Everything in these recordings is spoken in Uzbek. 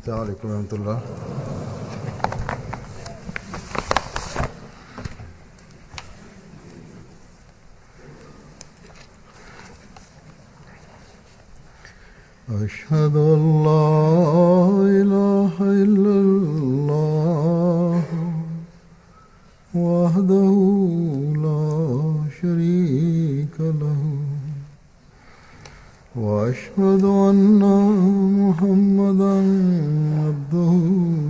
Assalamu alaikum warahmatullah. أشهد أن لا إله إلا الله وحده لا شريك له وأشهد أن محمدا عبده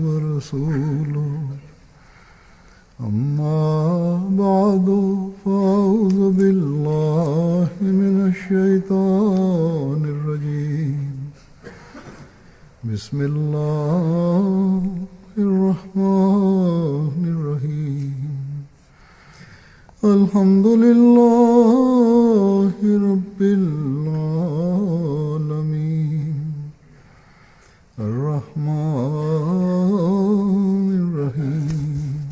ورسوله أما بعد فأعوذ بالله من الشيطان الرجيم بسم الله الرحمن الرحيم الحمد لله رب العالمين الرحمن الرحيم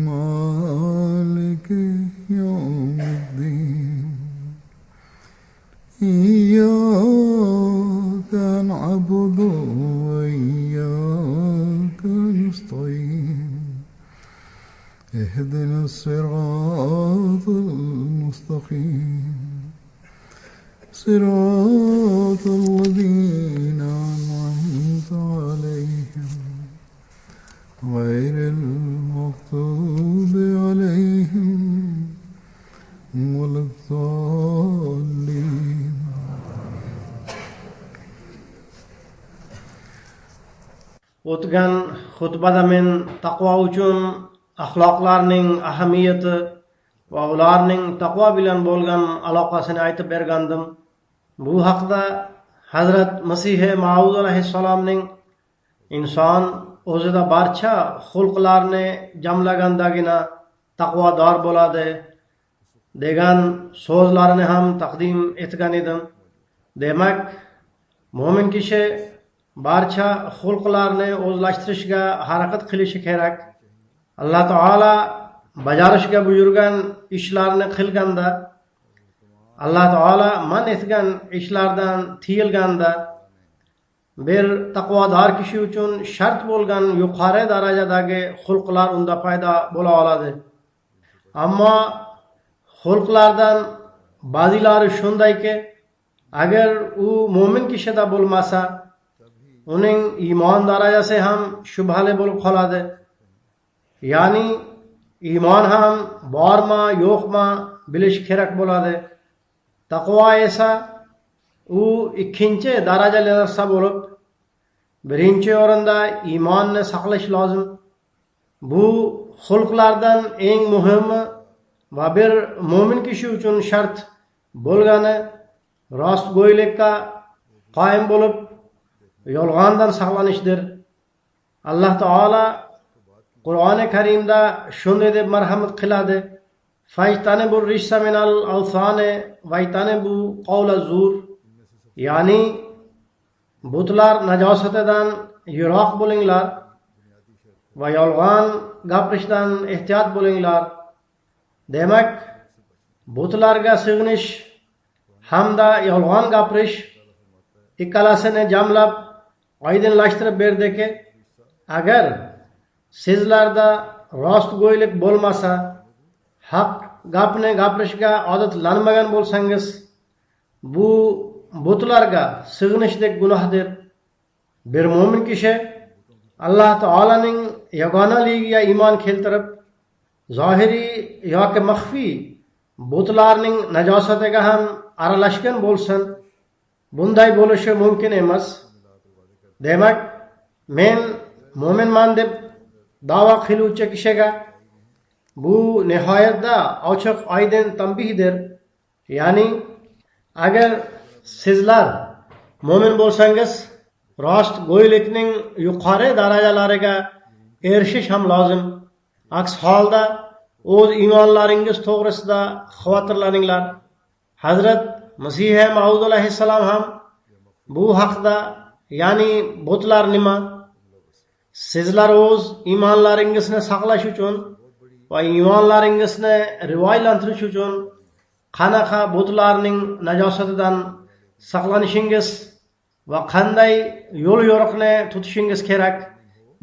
مالك يوم الدين إياك نعبد وإياك نستعين اهدنا الصراط المستقيم صراط الذين أنعمت عليهم غير المغضوب عليهم ولا الضالين. O'tgan xutbada men taqvo uchun axloqlarning ahamiyati va ularning taqvo bilan bo'lgan aloqasini aytib bergandim. Bu haqda Hazrat Masih Maud alayhissalomning inson o'zida barcha xulqlarni jamlagandagina taqvodor bo'ladi degan so'zlarini ham taqdim etgan edim. Demak, mo'min kishi barcha xulqlarni o'zlashtirishga harakat qilishi kerak. Alloh taolo bajarishga buyurgan ishlarni qilganda, Alloh taolo man etgan ishlardan tiyilganda bir taqvodor kishi uchun shart bo'lgan yuqori darajadagi xulqlar unda paydo bo'la oladi. Ammo xulqlardan ba'zilari shundayki, agar u mo'min kishida bo'lmasa, uning iymon darajasi ham shubhali bo'lib qoladi. Ya'ni iymon ham bormi, yo'qmi bilish kerak bo'ladi. Taqvo esa u ikkinchi darajali narsa bo'lib, birinchi o'rinda iymonni saqlash lozim. Bu xulqlardan eng muhimi va bir mo'min kishi uchun shart bo'lgani rostgo'ylikka qoyim bo'lib, yolg'ondan saqlanishdir. Alloh taolo Qur'oni Karimda shunday deb marhamat qiladi: "Faytanibu rijsa minal awsani vaytanibu qawla zur." Ya'ni butlar najosatidan yiroq bo'linglar va yolg'on gapirishdan ehtiyot bo'linglar. Demak, butlarga sig'inish hamda yolg'on gapirish ikkalasini jamlab oydinlashtirib berdiki, agar sizlarda rostgo'ylik bo'lmasa, haq gapni gapirishga odatlanmagan bo'lsangiz, bu butlarga sig'inishdek gunohdir. Bir mo'min kishi Alloh taolaning yagonaligiga iymon keltirib, zohiriy yoki maxfiy butlarning najosatiga ham aralashgan bo'lsin, bunday bo'lishi mumkin emas. Demak, men mo'minman deb da'vo qiluvchi kishiga bu nihoyatda ochiq oydin tanbihdir. Ya'ni agar sizlar mo'min bo'lsangiz, rostgo'ylikning yuqori darajalariga erishish ham lozim. Aks holda o'z iymonlaringiz to'g'risida xavotirlaninglar. Hazrat Masih Maud alayhissalom ham bu haqda, ya'ni butlar nima, sizlar o'z iymonlaringizni saqlash uchun va iymonlaringizni rivoyalantirish uchun qanaqa butlarning najosatidan saqlanishingiz va qanday yo'l yo'riqni tutishingiz kerak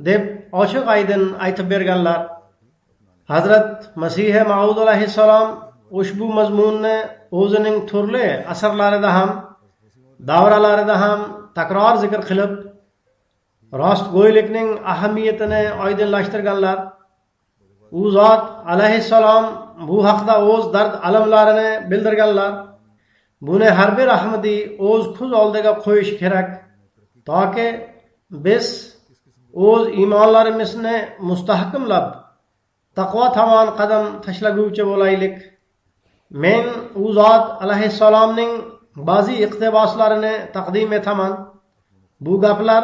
deb ochiq aydin aytib berganlar. Hazrat Masih Maud alayhissalom ushbu mazmunni o'zining turli asarlarida ham, davralarida ham takror zikr qilib, rostgo'ylikning ahamiyatini oydinlashtirganlar. U zot alayhissalom bu haqda o'z dard alamlarini bildirganlar. Buni har bir ahmadiy o'z ko'z oldiga qo'yish kerak, toki biz o'z iymonlarimizni mustahkamlab taqvo tomon qadam tashlaguvchi bo'laylik. Men u zot alayhissalomning ba'zi iqtiboslarini taqdim etaman. Bu gaplar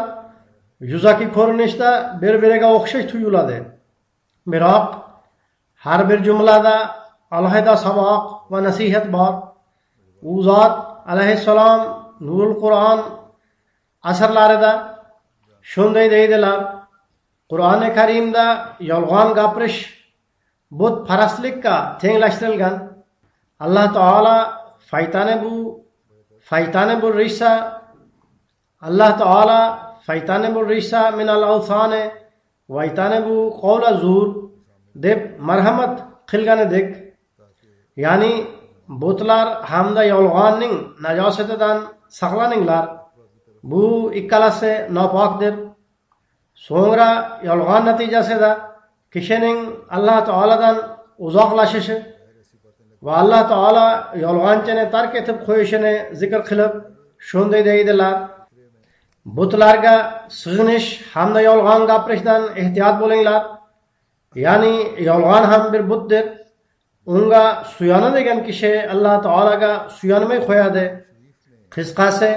yuzaki ko'rinishda bir-biriga o'xshash tuyuladi. Biroq har bir jumlada alohida saboq va nasihat bor. U zot alayhissalom Nurul Qur'on asarlarida shunday deydilar: Qur'oni Karimda yolg'on gapirish but parastlikka tenglashtirilgan. Alloh taolo faytani bu risa Alloh taolo faytani bu risa minal awsani vaytani bu qawla zur deb marhamat qilganidek, ya'ni butlar hamda yolg'onning najosatidan saqlaninglar. Bu ikkalasi nopokdir. So'ngra yolg'on natijasida kishining Alloh taoladan uzoqlashishi va Alloh taolo yolg'onchini tark etib qo'yishini zikr qilib shunday deydilar: butlarga sig'inish hamda yolg'on gapirishdan ehtiyot bo'linglar. Ya'ni yolg'on ham bir butdir. Unga suyanadigan kishi Alloh taolaga suyanmay qo'yadi. Qisqasi,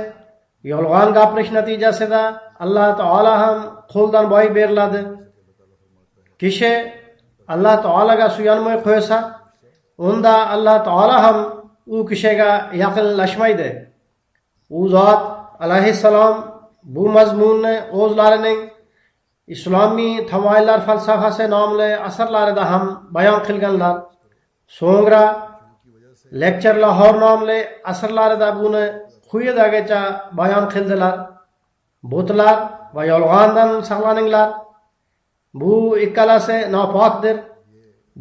yolg'on gapirish natijasida Alloh taolo ham qo'ldan boy beriladi. Kishi Alloh taolaga suyanmay qo'ysa, unda Alloh taolo ham u kishiga yaqinlashmaydi. U zot alayhissalom bu mazmunni o'zlarining Islomiy tamoyillar falsafasi nomli asarlarida ham bayon qilganlar. So'ngra Lecture Lahor nomli asarlarida buni quyidagicha bayon qildilar: butlar va yolg'ondan saqlaninglar. Bu ikkalasi nopokdir.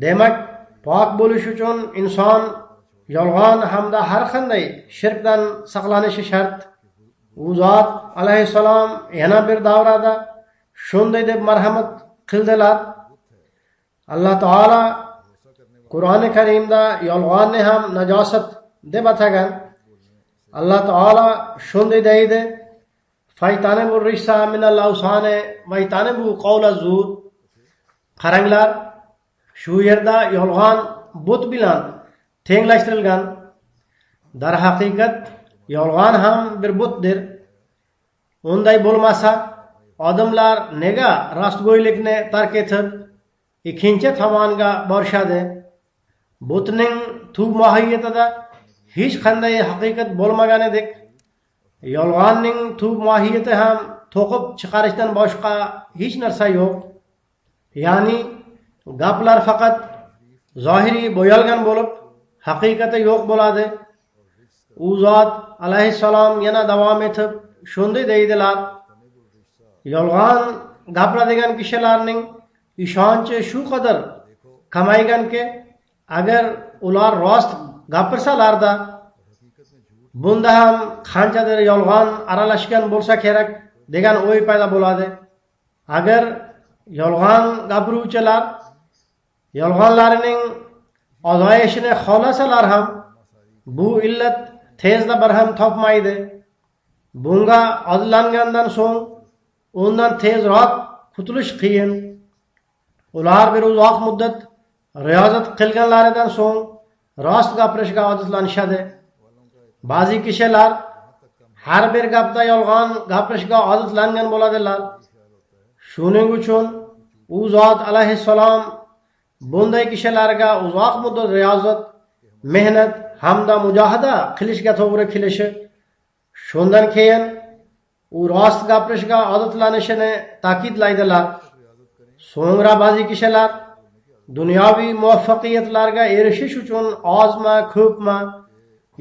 Demak, pok bo'lish uchun inson yolg'on hamda har qanday shirkdan saqlanishi shart. U zot alayhissalom yana bir davrada shunday deb marhamat qildilar: Alloh taolo Qur'oni Karimda yolg'onni ham najosat deb atagan. Alloh taolo shunday deydi: Faytanibu risa minal awsani vaytanibu qawla zur. Qaranglar, shu yerda yolg'on but bilan tenglashtirilgan. Dar haqiqat yolg'on ham bir butdir. Unday bo'lmasa, odamlar nega rostgo'ylikni tark etib ikkinchi tomonga borishadi? Butning tub mohiyatida hech qanday haqiqat bo'lmaganidek, yolg'onning tub mohiyati ham to'qib chiqarishdan boshqa hech narsa yo'q. Ya'ni gaplar faqat zohiriy bo'yalgan bo'lib, haqiqati yo'q bo'ladi. U zot alayhissalom yana davom etib shunday deydilar: yolg'on gapiradigan kishilarning ishonchi shu qadar kamayganki, agar ular rost gapirsalarda bunda ham qanchadir yolg'on aralashgan bo'lsa kerak degan o'y paydo bo'ladi. Agar yolg'on gapiruvchilar yolg'onlarining ozayishini xohlasalar ham bu illat tezda barham topmaydi. Bunga odatlangandan so'ng undan tezroq qutulish qiyin. Ular bir uzoq muddat riyozat qilganlaridan so'ng rost gapirishga odatlanishadi. Ba'zi kishilar har bir gapda yolg'on gapirishga odatlangan bo'ladilar. Shuning uchun u zot alayhissalom bunday kishilarga uzoq muddat riyozat, mehnat hamda mujohada qilishga to'g'ri kelishi, shundan keyin u rost gapirishga odatlanishini ta'kidlaydilar. So'ngra ba'zi kishilar dunyoviy muvaffaqiyatlarga erishish uchun ozmi, ko'pmi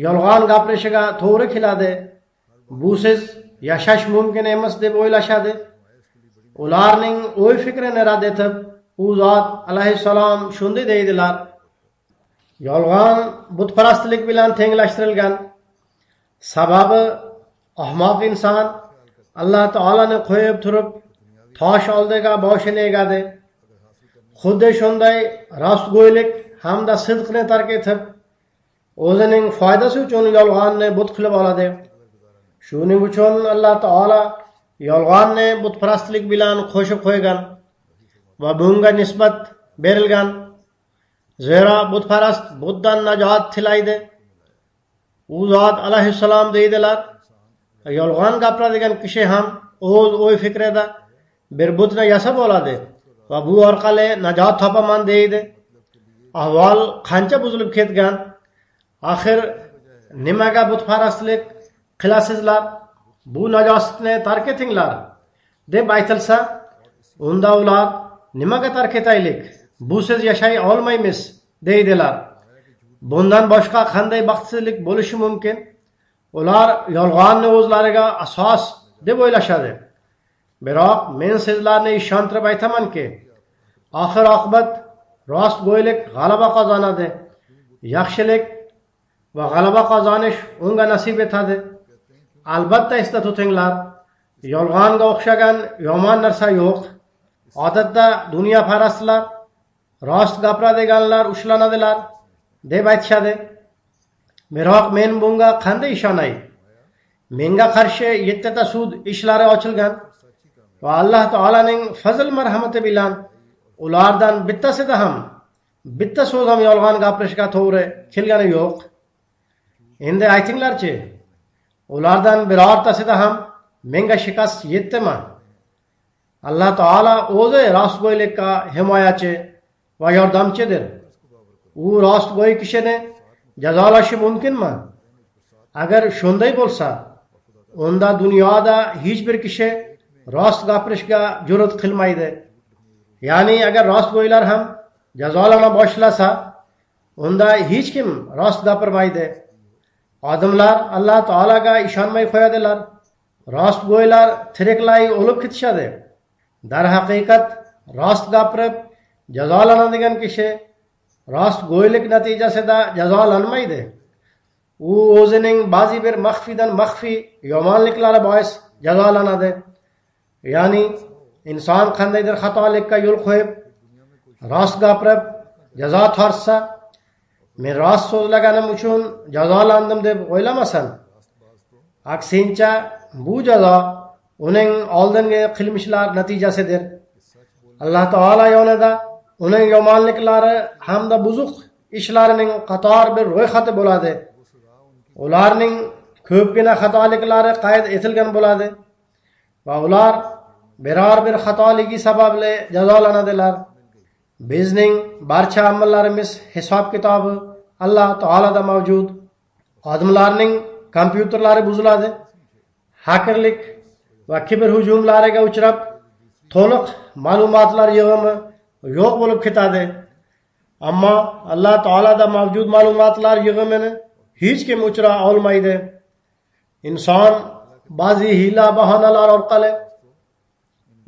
yolg'on gapirishiga to'g'ri keladi. Busiz yashash mumkin emas deb o'ylashadi. Ularning o'y fikrini rad etib, u zot alayhissalom shunday deydilar: yolg'on butparastlik bilan tenglashtirilgan. Sababi ahmoq inson Alloh taolani qo'yib turib tosh oldiga boshini egadi. Xuddi shunday rostgo'ylik hamda sidqni tark etib, o'zining foydasi uchun yolg'onni but qilib oladi. Shuning uchun Alloh taolo yolg'onni butparastlik bilan qo'shib qo'ygan va bunga nisbat berilgan. Zero butparast buddan najot tilaydi. U zot alayhissalom deydilar: yolg'on gapiradigan kishi ham o'z o'y fikrida bir butni yasab oladi va bu orqali najot topaman deydi. Avval qancha buzilib ketgan, axir nimaga butparastlik qilasizlar? Bu najosatni tark etinglar deb aytilsa, unda ular nimaga tark etaylik? Busiz yashay olmaymiz deydilar. Bundan boshqa qanday baxtsizlik bo'lishi mumkin? Ular yolg'onni o'zlariga asos deb o'ylashadi. Biroq men sizlarni ishontirib aytamanki, oxir oqibat rostgo'ylik g'alaba qozonadi. Yaxshilik va g'alaba qozonish unga nasib etadi. Albatta esda tutinglar, yolg'onga o'xshagan yomon narsa yo'q. Odatda dunyoparastlar rost gapiradiganlar ushlanadilar deb aytishadi. Biroq men bunga qanday ishonay? Menga qarshi 7 ta sud ishlari ochilgan va Alloh taolaning fazl marhamati bilan ulardan bittasida ham bitta so'z ham yolg'on gapirishga to'g'ri kelgani yo'q. Endi aytinglarchi, ulardan birortasida ham menga shikast yetdimi? Alloh taolo o'zi rostgo'ylikka himoyachi va yordamchidir. U rostgo'y kishini jazolashi mumkinmi? Agar shunday bo'lsa, unda dunyoda hech bir kishi rost gapirishga jur'at qilmaydi. Ya'ni agar rostgo'ylar ham jazolana boshlasa, unda hech kim rost gapirmaydi. Odamlar Alloh taolaga ishonmay qo'yadilar. Rostgo'ylar tiriklay o'lib ketishadi. Darhaqiqat rost gapirib jazolanadigan kishi rostgo'ylik natijasida jazolanmaydi. U o'zining ba'zi bir maxfidan maxfi yomonliklari bois jazolanadi. Ya'ni inson qandaydir xatolikka yo'l qo'yib rost gapirib jazo tortsa, men rost so'zlaganim uchun jazolandim deb o'ylamasin. Aksincha, bu jazo uning oldingi qilmishlar natijasidir. Alloh taolo yonida uning yomonliklari hamda buzuq ishlarining qator bir ro'yxati bo'ladi. Ularning ko'pgina xatoliklari qayd etilgan bo'ladi va ular biror bir xatoligi sababli jazolanadilar. Bizning barcha amallarimiz hisob kitobi Alloh taoloda mavjud. Odamlarning kompyuterlari buziladi. Hakerlik va kiber hujumlariga uchrab, to'liq ma'lumotlar yig'imi yo'q bo'lib ketadi. Ammo Alloh taoloda mavjud ma'lumotlar yig'imini hech kim o'chira olmaydi. Inson ba'zi hiyla bahonalar orqali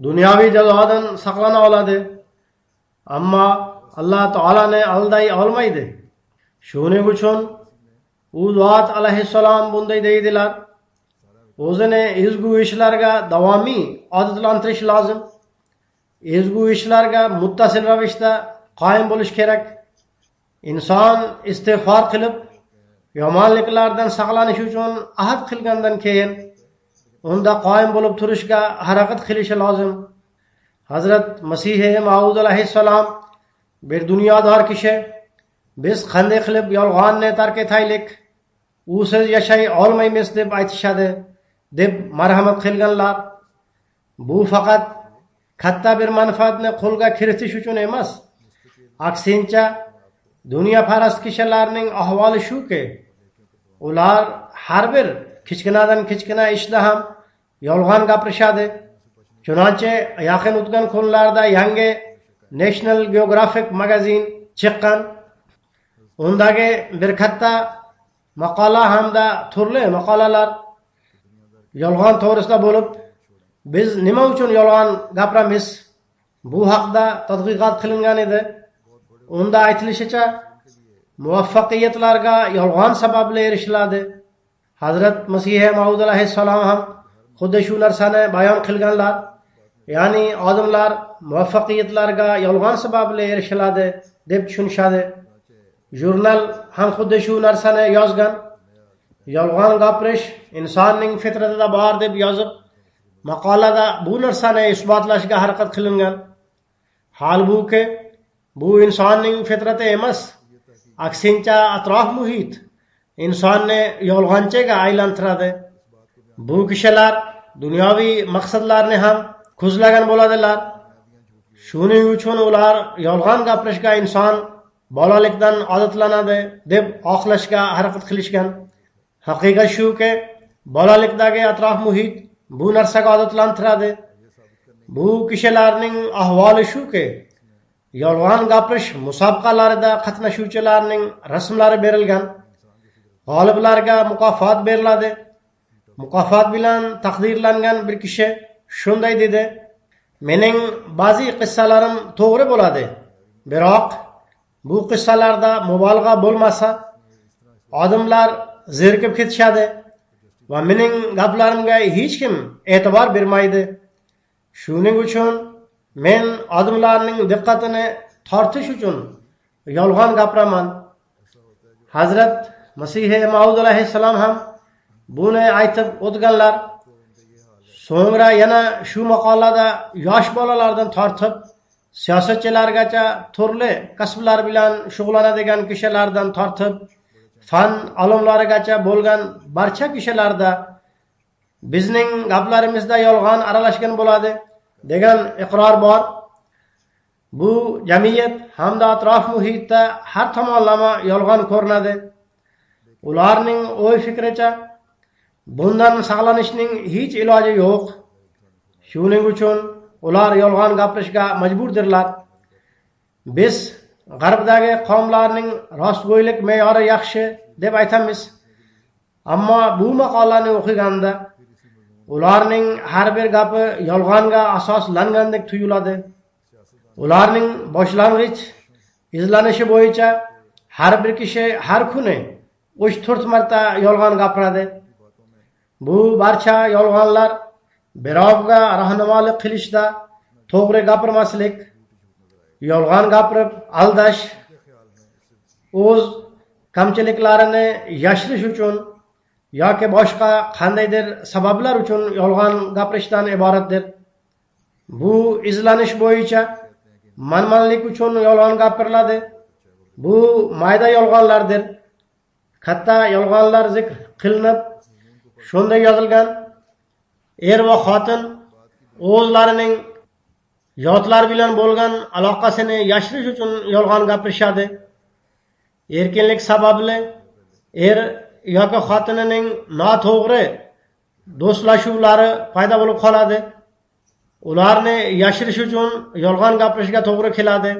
dunyoviy jazodan saqlana oladi. Ammo Alloh taolani alday olmaydi. Shuning uchun u zot alayhissalom bunday deydilar: o'zini ezgu ishlarga davomiy odatlantirish lozim. Ezgu ishlarga muttasil ravishda qoyim bo'lish kerak. Inson istig'for qilib yomonliklardan saqlanish uchun ahd qilgandan keyin unda qoyim bo'lib turishga harakat qilishi lozim. Hazrat Masih Maud alayhissalom bir dunyodor kishi biz qanday qilib yolg'onni tark etaylik, usiz yashay olmaymiz deb aytishadi deb marhamat qilganlar. Bu faqat katta bir manfaatni qo'lga kiritish uchun emas. Aksincha, dunyoparast kishilarning ahvoli shuki, ular har bir kichkinadan kichkina ishda ham yolg'on gapirishadi. Chunonchi yaqin o'tgan kunlarda yangi National Geographic magazin chiqqan. Undagi bir katta maqola hamda turli maqolalar yolg'on to'g'risida bo'lib, biz nima uchun yolg'on gapiramiz? Bu haqda tadqiqot qilingan edi. Unda aytilishicha, muvaffaqiyatlarga yolg'on sababli erishiladi. Hazrat Masih Maud alayhissalom ham xuddi shu narsani bayon qilganlar. Ya'ni odamlar muvaffaqiyatlarga yolg'on sababli erishiladi deb tushunishadi. Jurnal ham xuddi shu narsani yozgan. Yolg'on gapirish insonning fitratida bor deb yozib, maqolada bu narsani isbotlashga harakat qilingan. Holbuki bu insonning fitrati emas, aksincha atrof muhit insonni yolg'onchiga aylantiradi. Bu kishilar dunyoviy maqsadlarni ham ko'zlagan bo'ladilar. Shuning uchun ular yolg'on gapirishga inson bolalikdan odatlanadi deb xohlashga harakat qilishgan. Haqiqat shuki, bolalikdagi atrof muhit bu narsaga odatlantiradi. Bu kishilarning ahvoli shuki, yolg'on gapirish musobaqalarida qatnashuvchilarning rasmlari berilgan. G'oliblarga mukofot beriladi. Mukofot bilan taqdirlangan bir kishi shunday dedi: "Mening ba'zi qissalarim to'g'ri bo'ladi, biroq bu qissalarda mubolag'a bo'lmasa, odamlar zerikib ketishadi va mening gaplarimga hech kim e'tibor bermaydi. Shuning uchun men odamlarning diqqatini tortish uchun yolg'on gapiraman." Hazrat Masih Maud alayhissalom ham buni aytib o'tganlar. So'ngra yana shu maqolada yosh bolalardan tortib siyosatchilargacha turli kasblar bilan shug'ullanadigan kishilardan tortib fan olimlarigacha bo'lgan barcha kishilarda bizning gaplarimizda yolg'on aralashgan bo'ladi degan iqror bor. Bu jamiyat hamda atrof muhitda har tomonlama yolg'on ko'rinadi. Ularning o'y fikricha bundan saqlanishning hech iloji yo'q. Shuning uchun ular yolg'on gapirishga majburdirlar. Biz g'arbdagi qavmlarning rostgo'ylik me'yori yaxshi deb aytamiz. Ammo bu maqolani o'qiganda ularning har bir gapi yolg'onga asoslangandek tuyuladi. Ularning boshlang'ich izlanishi bo'yicha har bir kishi har kuni 3-4 marta yolg'on gapiradi. Bu barcha yolg'onlar birovga rahnamolik qilishda, to'g'ri gapirmaslik, yolg'on gapirib aldash, o'z kamchiliklarini yashirish uchun yoki boshqa qandaydir sabablar uchun yolg'on gapirishdan iboratdir. Bu izlanish bo'yicha manmanlik uchun yolg'on gapiriladi. Bu mayda yolg'onlardir. Katta yolg'onlar zikr qilinib, shunday yozilgan: er va xotin o'zlarining yotlar bilan bo'lgan aloqasini yashirish uchun yolg'on gapirishadi. Erkinlik sababli er yoki xotinining noto'g'ri do'stlashuvlari paydo bo'lib qoladi. Ularni yashirish uchun yolg'on gapirishga to'g'ri keladi.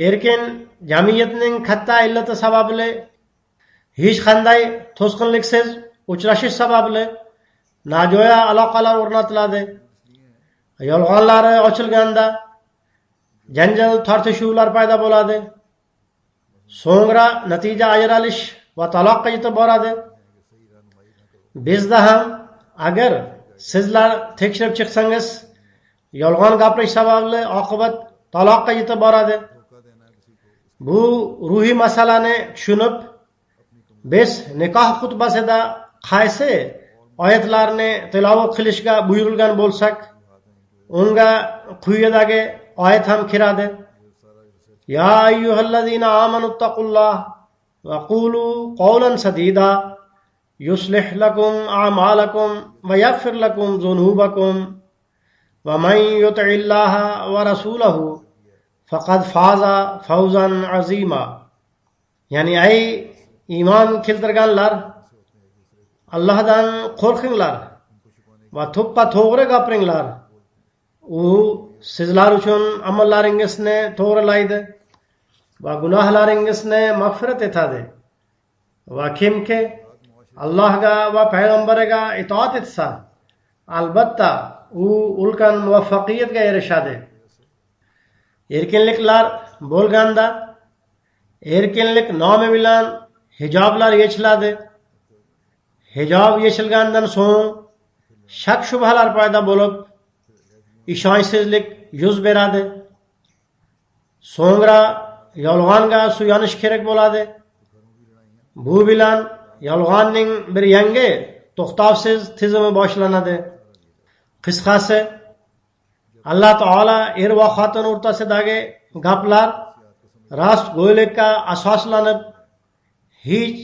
Erkin jamiyatning katta illati sababli hech qanday to'sqinliksiz uchrashish sababli nojo'ya aloqalar o'rnatiladi. Yolg'onlari ochilganda janjal tortishuvlar paydo bo'ladi. So'ngra natija ajralish va taloqqa yetib boradi. Bizda ham agar sizlar tekshirib chiqsangiz, yolg'on gapirish sababli oqibat taloqqa yetib boradi. Bu ruhiy masalani tushunib, biz nikoh xutbasida qaysi oyatlarni tilovat qilishga buyurilgan bo'lsak, unga quyidagi oyat ham kiradi. Ya ayyuhallazina amanutaqulloh va qulu qawlan sadida yuslih lakum a'malakum va yaghfir lakum zunubakum va man yuti'illaha va rasulahu faqad faza fawzan azima. Ya'ni ay iymon keltirganlar, Allohdan qo'rqinglar va to'ppa to'g'ri gapiringlar. U sizlar uchun amallaringizni to'g'rilaydi va gunohlaringizni mag'firat etadi. Va kimki Allohga va payg'ambariga itoat etsa, albatta u ulkan muvaffaqiyatga erishadi. Erkinliklar bo'lganda erkinlik nomi bilan hijoblar yechiladi. Hijob yechilgandan so'ng shak shubhalar paydo bo'lib, ishonchsizlik yuz beradi. So'ngra yolg'onga suyanish kerak bo'ladi. Bu bilan yolg'onning bir yangi to'xtovsiz tizimi boshlanadi. Qisqasi, Alloh taolo er va xotin o'rtasidagi gaplar rostgo'ylikka asoslanib, hech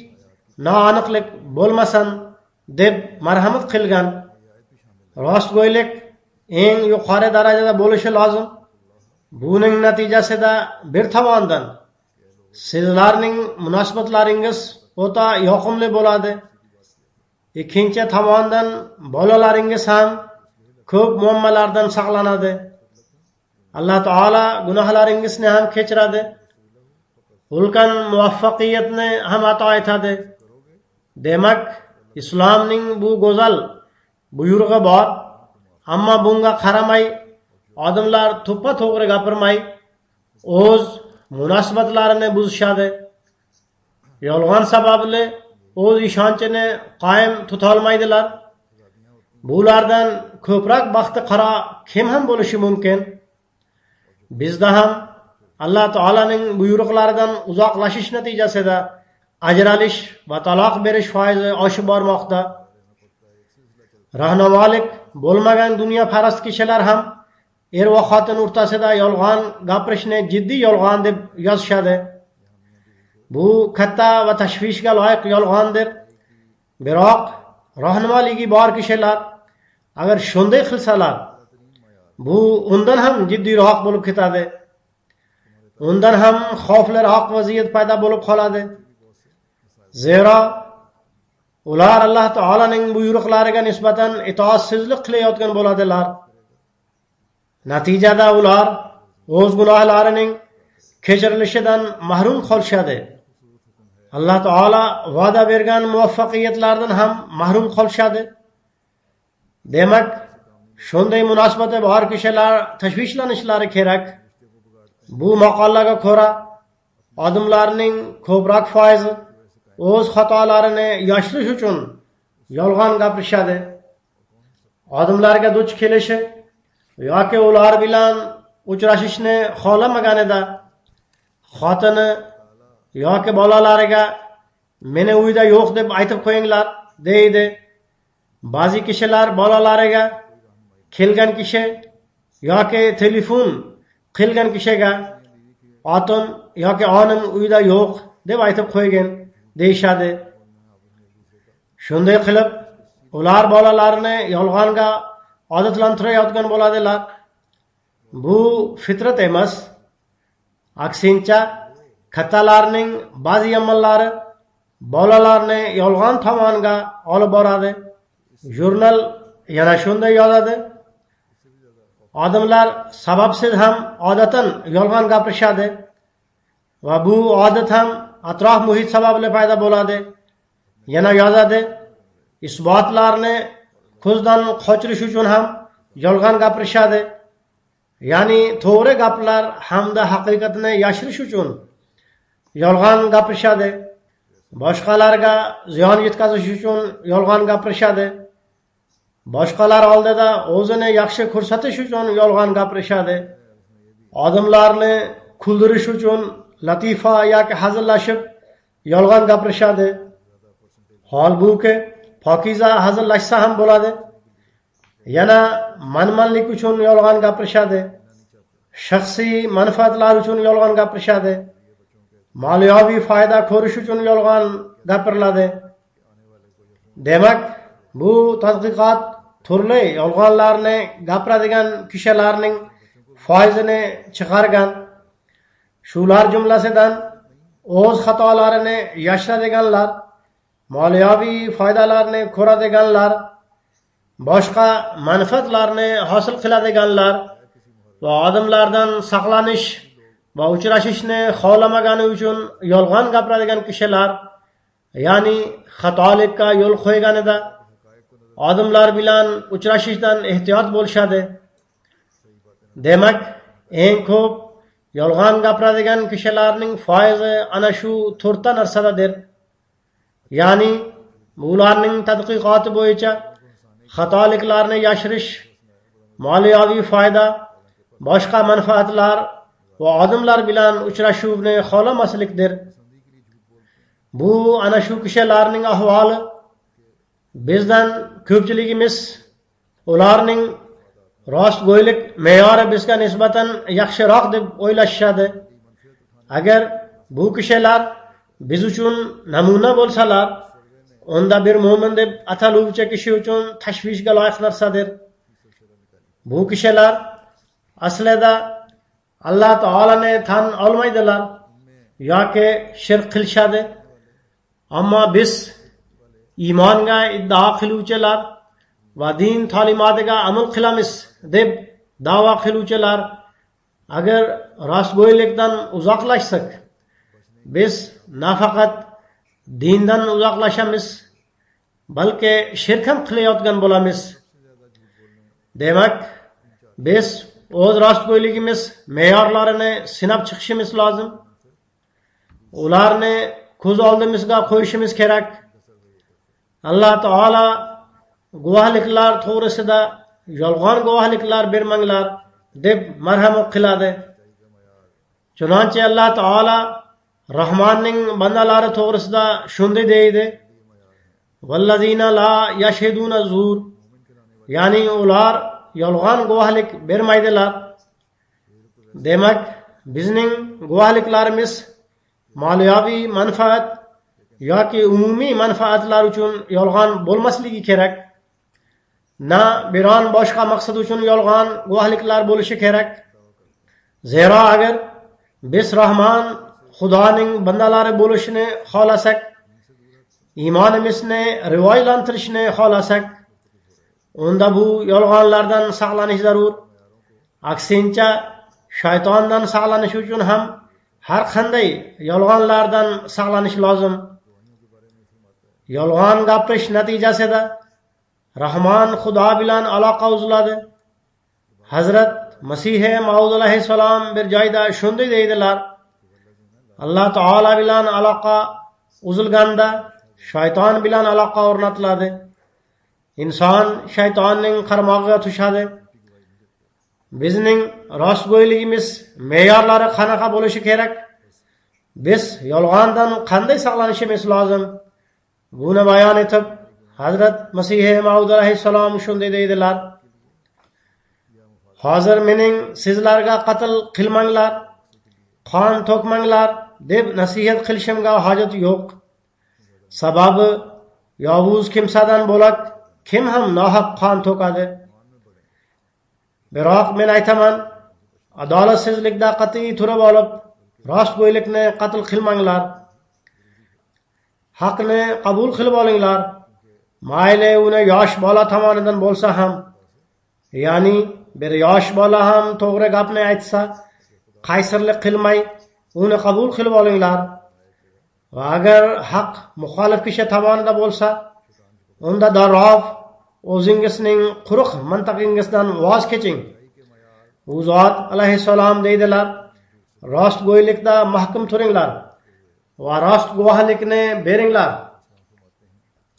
noaniqlik bo'lmasin deb marhamat qilgan. Rostgo'ylik eng yuqori darajada bo'lishi lozim. Buning natijasida bir tomondan sizlarning munosabatlaringiz o'ta yoqimli bo'ladi. Ikkinchi tomondan bolalaringiz ham ko'p muammolardan saqlanadi. Alloh taolo gunohlaringizni ham kechiradi. Ulkan muvaffaqiyatni ham ato etadi. Demak, islomning bu go'zal buyrug'i bor, ammo bunga qaramay odamlar to'ppa-to'g'ri gapirmay o'z munosabatlarini buzishadi. Yolg'on sababli o'z ishonchini qoyim tutolmaydilar. Bulardan ko'proq baxti qaro kim ham bo'lishi mumkin? Bizda ham Alloh taolaning buyruqlaridan uzoqlashish natijasida ajralish va taloq berish foizi oshib bormoqda. Rahnamolik bo'lmagan dunyoparast kishilar ham er va xotin o'rtasida yolg'on gapirishni jiddiy yolg'on deb yozishadi. Bu katta va tashvishga loyiq yolg'ondir. Biroq rahnimoligi bor kishilar agar shunday qilsalar, bu undan ham jiddiyroq bo'lib ketadi. Undan ham xavfliroq vaziyat paydo bo'lib qoladi. Zero ular Alloh taolaning buyruqlariga nisbatan itoatsizlik qilayotgan bo'ladilar. Natijada ular o'z gunohlarining kechirilishidan mahrum qolishadi. Alloh taolo va'da bergan muvaffaqiyatlardan ham mahrum qolishadi. Demak, shunday munosabati bor kishilar tashvishlanishlari kerak. Bu maqolaga ko'ra odamlarning ko'proq foizi o'z xatolarini yoshirish uchun yolg'on gapirishadi. Odamlarga duch kelishi yoki ular bilan uchrashishni xohlamaganida xotini yoki bolalariga meni uyda yo'q deb aytib qo'yinglar deydi. Ba'zi kishilar bolalariga kelgan kishi yoki telefon qilgan kishiga otin yoki onim uyda yo'q deb aytib qo'ygan deyishadi. Shunday qilib ular bolalarini yolg'onga odatlantirayotgan bo'ladilar. Bu fitrat emas. Aksincha, kattalarning ba'zi amollari bolalarni yolg'on tomonga olib boradi. Jurnal yana shunday yozadi. Odamlar sababsiz ham odatan yolg'on gapirishadi va bu odat ham atrof muhit sababli paydo bo'ladi. Yana yozadi, isbotlarni ko'zdan qochirish uchun ham yolg'on gapirishadi. Ya'ni to'g'ri gaplar hamda haqiqatni yashirish uchun yolg'on gapirishadi. Boshqalarga ziyon yetkazish uchun yolg'on gapirishadi. Boshqalar oldida o'zini yaxshi ko'rsatish uchun yolg'on gapirishadi. Odamlarni kuldirish uchun latifa yoki hazillashib yolg'on gapirishadi. Holbuki pokiza hazillashsa ham bo'ladi. Yana manmanlik uchun yolg'on gapirishadi. Shaxsiy manfaatlar uchun yolg'on gapirishadi. Moliyaviy foyda ko'rish uchun yolg'on gapiriladi. Demak, bu tadqiqot turli yolg'onlarni gapiradigan kishilarning foizini chiqargan. Shular jumlasidan o'z xatolarini yashiradiganlar, moliyaviy foydalarni ko'radiganlar, boshqa manfaatlarni hosil qiladiganlar va odamlardan saqlanish va uchrashishni xohlamagani uchun yolg'on gapiradigan kishilar ya'ni xatolikka yo'l qo'yganida odamlar bilan uchrashishdan ehtiyot bo'lishadi. Demak, eng ko'p yolg'on gapiradigan kishilarning foizi ana shu to'rtta narsadadir. Ya'ni ularning tadqiqoti bo'yicha xatoliklarni yashirish, moliyaviy foyda, boshqa manfaatlar va odamlar bilan uchrashuvni xohlamaslikdir. Bu ana shu kishilarning ahvoli. Bizdan ko'pchiligimiz ularning rostgo'ylik me'yori bizga nisbatan yaxshiroq deb o'ylashadi. Agar bu kishilar biz uchun namuna bo'lsalar, unda bir mo'min deb ataluvchi kishi uchun tashvishga loyiq narsadir. Bu kishilar aslida Alloh taolani tan olmaydilar yoki shirk qilishadi. Ammo biz iymonga iddao qiluvchilar va din ta'limotiga amal qilamiz deb da'vo qiluvchilar agar rostgo'ylikdan uzoqlashsak, biz nafaqat dindan uzoqlashamiz, balki shirk ham qilayotgan bo'lamiz. Demak, biz o'z rostgo'yligimiz me'yorlarini sinab chiqishimiz lozim. Ularni ko'z oldimizga qo'yishimiz kerak. Alloh taolo guvohliklar to'g'risida yolg'on guvohliklar bermanglar deb marhamat qiladi. Chunonchi Alloh taolo Rahmonning bandalari to'g'risida shunday deydi: "Vallazina la yashhaduna zur", ya'ni ular yolg'on guvohlik bermaydilar. Demak, bizning guvohliklarimiz moliyaviy manfaat yoki umumiy manfaatlar uchun yolg'on bo'lmasligi kerak. Na biron boshqa maqsad uchun yolg'on guvohliklar bo'lishi kerak. Zero agar biz Rahmon Xudoning bandalari bo'lishni xohlasak, iymonimizni rivoylantirishni xohlasak, unda bu yolg'onlardan saqlanish zarur. Aksincha, shaytondan saqlanish uchun ham har qanday yolg'onlardan saqlanish lozim. Yolg'on gapirish natijasida Rahmon Xudo bilan aloqa uziladi. Hazrat Masih Maud alayhissalom bir joyda shunday deydilar: Alloh taolo bilan aloqa uzilganda shayton bilan aloqa o'rnatiladi. Inson shaytonning qarmog'iga tushadi. Bizning rostgo'yligimiz me'yorlari qanaqa bo'lishi kerak? Biz yolg'ondan qanday saqlanishimiz lozim? Buni bayon etib, Hazrat Masih Maud alayhissalom shunday deydilar: Hozir mening sizlarga qatl qilmanglar, qon to'kmanglar deb nasihat qilishimga hojat yo'q. Sababi yovuz kimsadan bo'lak kim ham nohaq qon to'kadi. Biroq men aytaman, adolatsizlikda qat'iy turib olib, rostgo'ylikni qatl qilmanglar. Haqni qabul qilib olinglar. Mayli uni yosh bola tomonidan bo'lsa ham, ya'ni bir yosh bola ham to'g'ri gapni aytsa, qaysirlik qilmay uni qabul qilib olinglar. Va agar haq muxolif kishi tomonida bo'lsa, unda darrov o'zingizning quruq mintaqingizdan voz keching. U zot alayhissalom deydilar: rostgo'ylikda mahkum turinglar va rost guvohlikni beringlar.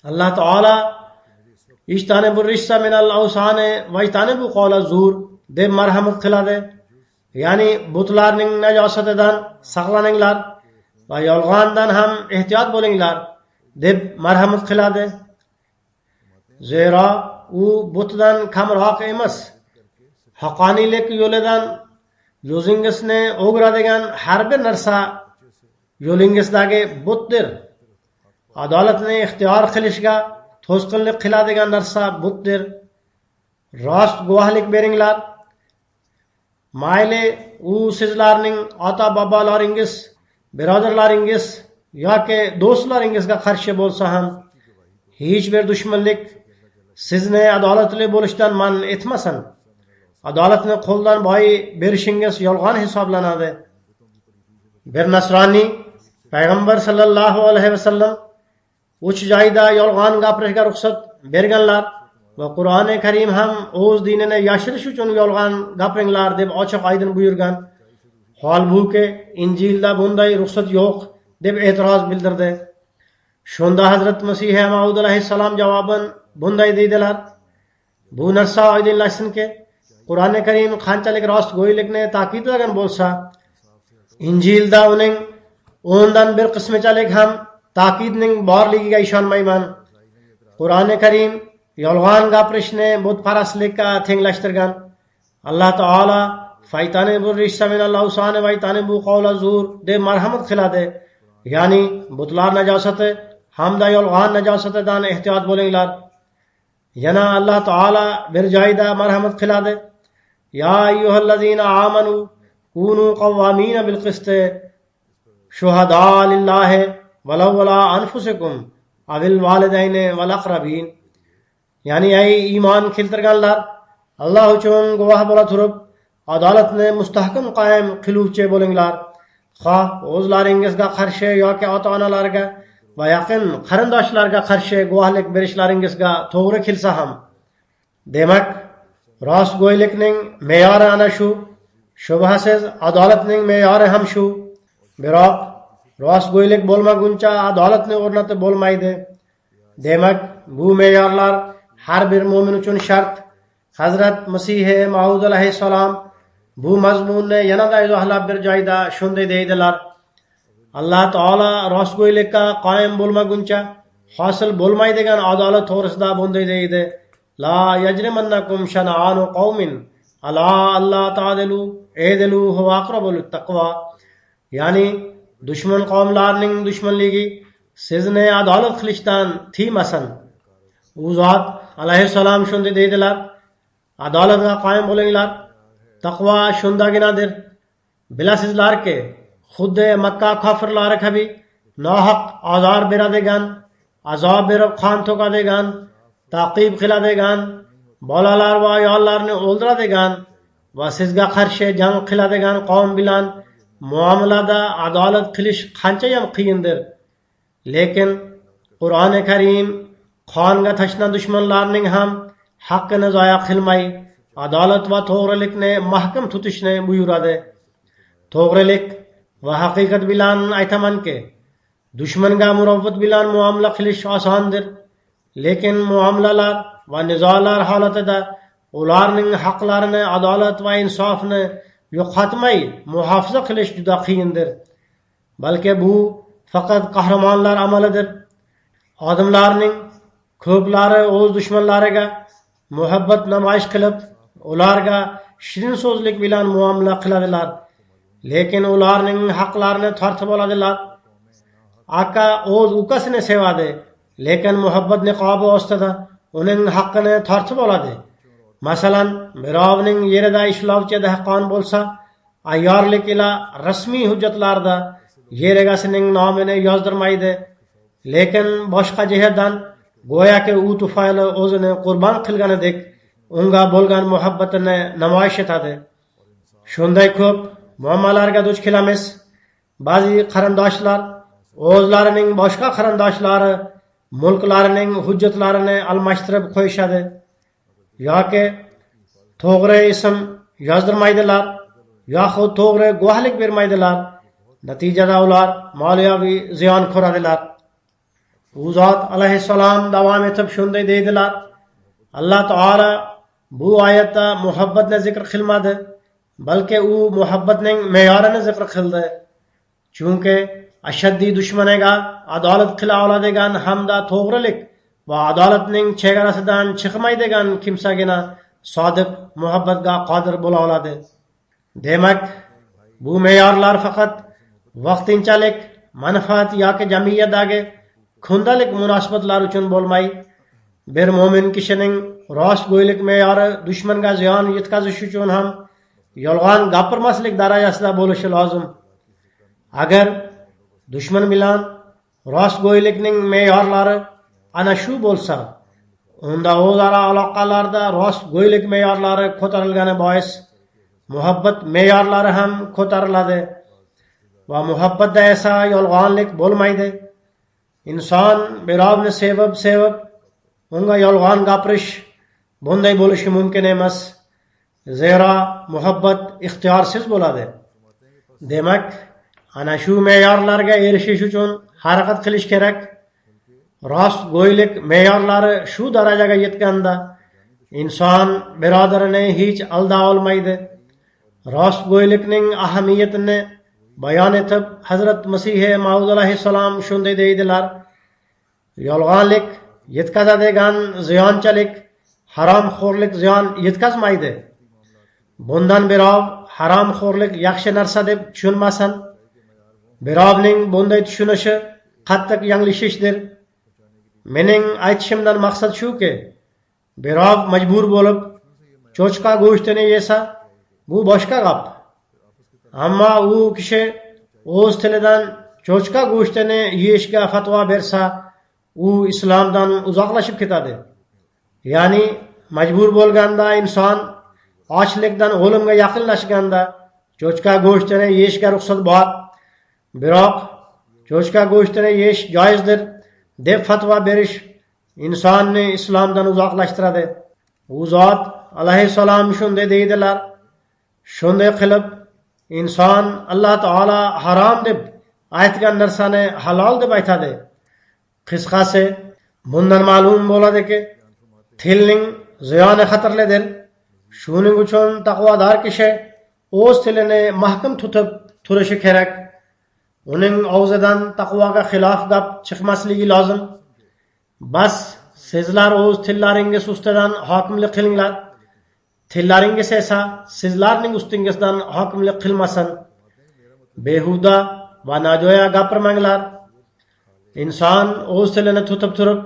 Alloh taolo "Ishtanibu rissa minal awsani va ijtanibu qawla zur" deb marhamat qiladi. Ya'ni butlarning najosatidan saqlaninglar va yolg'ondan ham ehtiyot bo'linglar deb marhamat qiladi. Zero u butdan kamroq emas. Haqqoniylik yo'lidan o'zingizni o'g'radigan har bir narsa yo'lingizdagi butdir. Adolatni ixtiyor qilishga to'sqinlik qiladigan narsa butdir. Rost guvohlik beringlar. Mayli u sizlarning ota-bobolaringiz, birodarlaringiz yoki do'stlaringizga qarshi bo'lsa ham, hech bir dushmanlik sizni adolatli bo'lishdan man etmasin. Adolatni qo'ldan boy berishingiz yolg'on hisoblanadi. Bir nasroniy payg'ambar sallallohu alayhi vasallam uch joyda yolg'on gapirishga ruxsat berganlar va Qur'oni Karim ham o'z dinini yashirish uchun yolg'on gapiringlar deb ochiq oydin buyurgan. Holbuki Injilda bunday ruxsat yo'q deb e'tiroz bildirdi. Shunda Hazrat Masih Maud alayhissalom javoban bunday deydilar: bu narsa oydinlashsinki, Qur'oni Karim qanchalik rostgo'ylikni ta'kidlagan bo'lsa, Injilda uning 10dan bir qismichalik ham ta'kidning borligiga ishonmayman. Qur'oni Karim yolg'on gapirishni butparastlikka tenglashtirgan. Alloh taolo faytani bu rissaminal awsani vaytani bu qavla zur deb marhamat qiladi. Ya'ni butlar najosati hamda yolg'on najosatidan ehtiyot bo'linglar. Yana Alloh taolo bir joyda marhamat qiladi: Ya ayyuhallazina amanu kunu qawwamina bil qisti shuhada lillahi walau ala anfusikum avil validayni val aqrabin. Ya'ni ey iymon keltirganlar, Alloh uchun guvoh bo'la turib adolatni mustahkam qoyim qiluvchi bo'linglar. Xoh o'zlaringizga qarshi yoki ota-onalarga va yaqin qarindoshlarga qarshi guvohlik berishlaringizga to'g'ri kelsa ham. Demak, rostgo'ylikning me'yori ana shu. Shubhasiz adolatning me'yori ham shu. Biroq rostgo'ylik bo'lmaguncha adolatni o'rnatib bo'lmaydi. Demak, bu me'yorlar har bir mu'min uchun shart. Hazrat Masih Maud alayhissalom bu mazmunni yanada izohlab bir joyda shunday deydilar: Alloh taolo rostgo'ylikka qoyim bo'lmaguncha hosil bo'lmaydigan adolat to'g'risida bunday deydi: La yajrimannakum shana'anu qawmin ala alla ta'dilu edilu huwa aqrabu lit-taqwa. Ya'ni dushman qavmlarning dushmanligi sizni adolat qilishdan tiymasin. U zot alayhissalom shunday deydilar: Adolatga qoyim bo'linglar. Taqvo shundaginadir. Bilasizlarki, xuddi Makka kofirlari kabi nohaq azor beradigan, azob berib qon to'kadigan, taqib qiladigan, bolalar va ayollarni o'ldiradigan va sizga qarshi jang qiladigan qavm bilan muomalada adolat qilish qanchayam qiyindir. Lekin Qur'oni Karim qonga tashna dushmanlarning ham haqqini zoya qilmay, adolat va to'g'rilikni mahkam tutishni buyuradi. To'g'rilik va haqiqat bilan aytamanki, dushmanga murovat bilan muomala qilish osondir. Lekin muomalalar va nizolar holatida ularning haqlarini, adolat va insofni yo'qotmay muhofaza qilish juda qiyindir. Balki bu faqat qahramonlar amalidir. Odamlarning ko'plari o'z dushmanlariga muhabbat namoyish qilib, ularga shirin so'zlik bilan muomala qiladilar. Lekin ularning haqlarini tortib oladilar. Aka o'z ukasini sevadi, lekin muhabbat niqobi ostida uning haqqini tortib oladi. Masalan, birovning yerida ishlovchi dehqon bo'lsa, ayyorlik ila rasmiy hujjatlarda yer egasining nomini yozdirmaydi. Lekin boshqa jihatdan go'yoki u tufayli o'zini qurbon qilganidek unga bo'lgan muhabbatini namoyish etadi. Shunday ko'p muammolarga duch kelamiz. Ba'zi qarindoshlar o'zlarining boshqa qarindoshlari mulklarining hujjatlarini almashtirib qo'yishadi yoki to'g'ri ism yozdirmaydilar yoxud to'g'ri guvohlik bermaydilar. Natijada ular moliyaviy ziyon ko'radilar. U zot alayhissalom davom etib shunday deydilar: Alloh taolo bu oyatda muhabbatni zikr qilmadi, balki u muhabbatning me'yorini zikr qildi. Chunki ashaddiy dushmaniga adolat qila oladigan hamda to'g'rilik va adolatning chegarasidan chiqmaydigan kimsagina sodiq muhabbatga qodir bo'la oladi. Demak, bu me'yorlar faqat vaqtinchalik manfaat yoki jamiyatdagi kundalik munosabatlar uchun bo'lmay, bir mo'min kishining rostgo'ylik me'yori dushmanga ziyon yetkazish uchun ham yolg'on gapirmaslik darajasida bo'lishi lozim. Agar dushman bilan rostgo'ylikning me'yorlari ana shu bo'lsa, unda o'zaro aloqalarda rostgo'ylik me'yorlari ko'tarilgani bois muhabbat me'yorlari ham ko'tariladi va muhabbatda esa yolg'onlik bo'lmaydi. inson birovni sevib unga yolg'on gapirish bunday bo'lishi mumkin emas. Zero muhabbat ixtiyorsiz bo'ladi. Demak, ana shu me'yorlarga erishish uchun harakat qilish kerak. Rostgo'ylik me'yorlari shu darajaga yetganda inson birodarini hech alda olmaydi. Rostgo'ylikning ahamiyatini bayon etib, Hazrat Masih Maud alayhissalom shunday deydilar: yolg'onlik yetkazadigan ziyonchalik haromxo'rlik ziyon yetkazmaydi. Bundan birov haromxo'rlik yaxshi narsa deb tushunmasin. Birovning bunday tushunishi qattiq yanglishishdir. Mening aytishimdan maqsad shuki, birov majbur bo'lib cho'chqa go'shtini yesa, bu boshqa gap. Ammo u kishi o'z tilidan cho'chqa go'shtini yeyishga fatvo bersa, u islomdan uzoqlashib ketadi. Ya'ni majbur bo'lganda inson ochlikdan o'limga yaqinlashganda cho'chqa go'shtini yeyishga ruxsat bor. Biroq cho'chqa go'shtini yeyish joizdir deb fatvo berish insonni islomdan uzoqlashtiradi. U zot alayhissalom shunday deydilar: shunday qilib inson Alloh taolo harom deb aytgan narsani halol deb aytadi. Qisqasi, bundan ma'lum bo'ladiki, tilning ziyoni xatarlidir. Shuning uchun taqvodor kishi o'z tilini mahkam tutib turishi kerak. Uning og'zidan taqvoga xilof gap chiqmasligi lozim. Bas sizlar o'z tillaringiz ustidan hokimlik qilinglar. Tillaringiz esa sizlarning ustingizdan hokimlik qilmasin. Behuda va nojo'ya gapirmanglar. Inson o'z tilini tutib turib,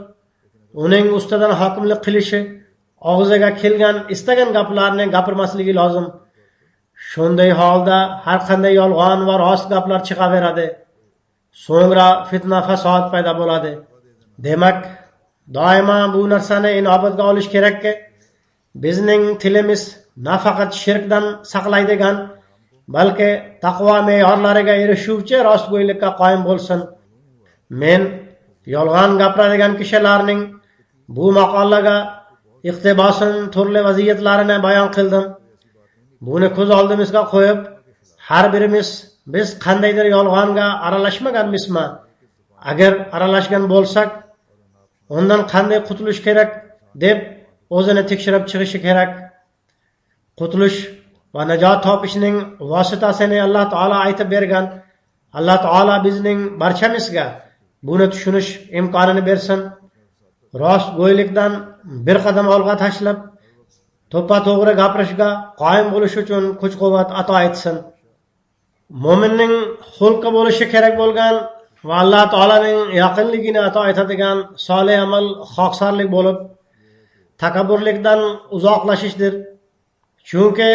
uning ustidan hokimlik qilishi, og'ziga kelgan istagan gaplarni gapirmasligi lozim. Shunday holda har qanday yolg'on va rost gaplar chiqaveradi. So'ngra fitna fasod paydo bo'ladi. Demak, doimo bu narsani inobatga olish kerakki, bizning tilimiz nafaqat shirkdan saqlaydigan, balki taqvo me'yorlariga erishuvchi rostgo'ylikka qoyim bo'lsin. Men yolg'on gapiradigan kishilarning bu maqolaga iqtibosning turli vaziyatlarini bayon qildim. Buni ko'z oldimizga qo'yib, har birimiz biz qandaydir yolg'onga aralashmaganmizmi? Agar aralashgan bo'lsak, undan qanday qutulish kerak deb o'zini tekshirib chiqishi kerak. Qutulish va najot topishning vositasini Alloh taolo aytib bergan. Alloh taolo bizning barchamizga buni tushunish imkonini bersin. Rostgo'ylikdan bir qadam olg'a tashlab, to'ppa-to'g'ri gapirishga qoyim bo'lish uchun kuch-quvvat ato etsin. Mo'minning xulqi bo'lishi kerak bo'lgan va Alloh taolaning yaqinligini ato etadigan solih amal xoqsorlik bo'lib, takabburlikdan uzoqlashishdir. Chunki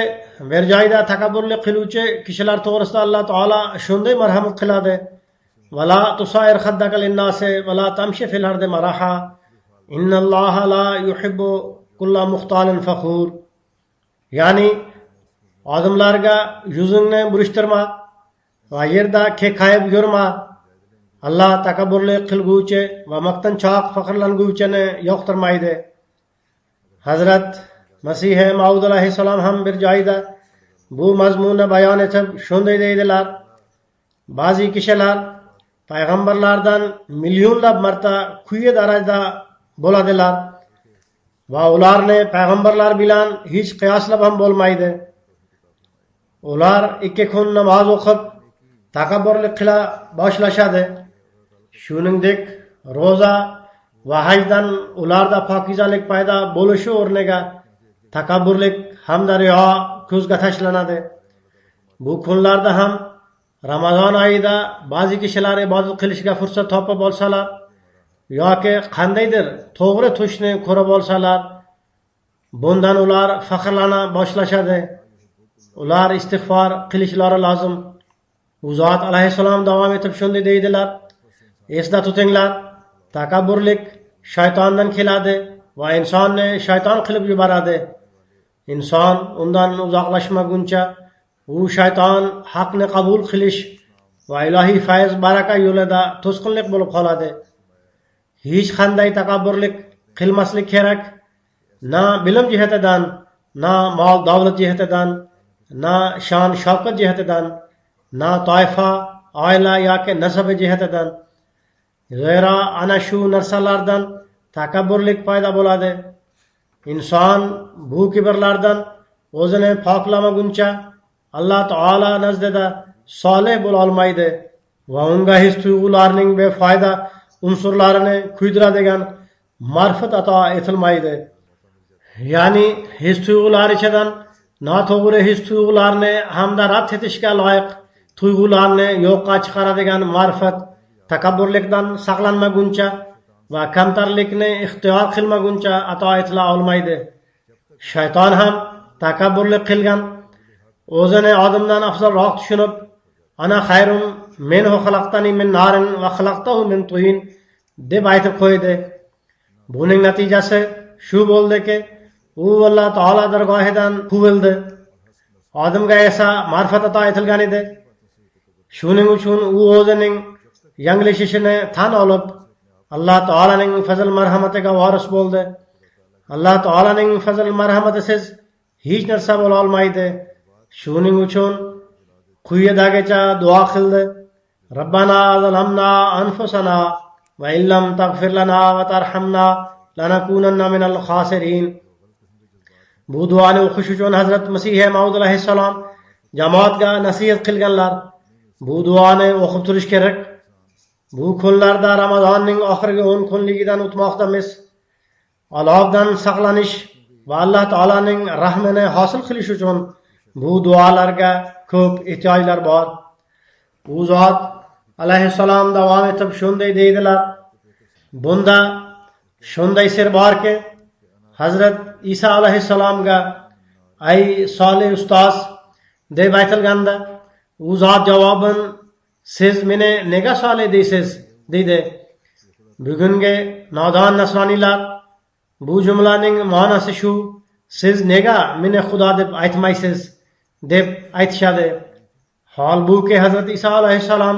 bir joyda takabburlik qiluvchi kishilar to'g'risida Alloh taolo shunday marhamat qiladi: "Vala tusair khaddaka lin-nasi va la tamshi fil ardi maraha. Innalloha la yuhibbu kulla muxtalin fakhur." Ya'ni odamlarga yuzingni burishtirma va yerda kekayib yurma. Alloh takabburlik qilguvchi va maqtanchoq faxrlanguvchini yoqtirmaydi. Hazrat Masih Maud alayhissalom ham bir joyda bu mazmunni bayon etib shunday deydilar: ba'zi kishilar payg'ambarlardan millionlab marta quyi darajada bo'ladilar va ularni payg'ambarlar bilan hech qiyoslab ham bo'lmaydi. Ular 2 kun namoz o'qib takabburlik qila boshlashadi. Shuningdek, roza va hajdan ularda pokizalik paydo bo'lishi o'rniga takabburlik hamda riyo ko'zga tashlanadi. Bu kunlarda ham Ramazon oyida ba'zi kishilar ibodat qilishga fursat topib olsalar yoki qandaydir to'g'ri tushni ko'rib olsalar, bundan ular faxrlana boshlashadi. Ular istig'for qilishlari lozim. U zot alayhissalom davom etib shunday deydilar: esda tutinglar, takabburlik shaytondan keladi va insonni shayton qilib yuboradi. Inson undan uzoqlashmaguncha u shayton haqni qabul qilish va ilohiy fayz baraka yo'lida to'sqinlik bo'lib qoladi. hech qanday takabburlik qilmaslik kerak. Na bilim jihatidan, na mol davlat jihatidan, na shon shavqat jihatidan, na toifa oila yoki nasabi jihatidan. Zero ana shu narsalardan takabburlik paydo bo'ladi. Inson bu kibrlardan o'zini poklamaguncha Alloh taolo nazdida solih bo'la olmaydi va unga his tuyg'ularning befoyda unsurlarini kuydiradigan ma'rifat ato etilmaydi. Ya'ni his tuyg'ular ichidan noto'g'ri his tuyg'ularni hamda rad etishga loyiq tuyg'ularni yo'qqa chiqaradigan ma'rifat takabburlikdan saqlanmaguncha va kamtarlikni ixtiyor qilmaguncha ato etila olmaydi. Shayton ham takabburlik qilgan, o'zini odamdan afzalroq tushunib, ana xayrum minhu xalaqtani min narin va xalaqtahu min tin deb aytib qo'ydi. Buning natijasi shu bo'ldiki, u Alloh taolo dargohidan quvildi. Odamga esa ma'rifat ato etilgan edi. Shuning uchun u o'zining yanglishishini tan olib, Alloh taolaning fazl marhamatiga voris bo'ldi. Alloh taolaning fazl marhamatisiz hech narsa bo'la olmaydi. Shuning uchun quyidagicha duo qildi: Robbana zalamna anfusana va illam taghfir lana va tarhamna lanakunanna minal khosirin. Bu duoni o'qish uchun Hazrat Masih Maud alayhissalom jamoatga nasihat qilganlar. Bu duoni o'qib turish kerak. Bu kunlarda Ramazonning oxirgi 10 kunligidan o'tmoqdamiz. Alovdan saqlanish va Alloh taolaning rahmini hosil qilish uchun bu duolarga ko'p ehtiyojlar bor. U zot alayhissalom davom etib shunday deydilar: Bunda shunday sir borki, Hazrat Isa alayhissalomga ay solih ustoz deb aytilganda, u zot javoban siz meni nega solih deysiz dedi. Bugungi nodon nasroniylar bu jumlaning ma'nosi shu: siz nega meni Xudo deb aytmaysiz deb aytishadi. Holbuki Hazrat Isa alayhissalom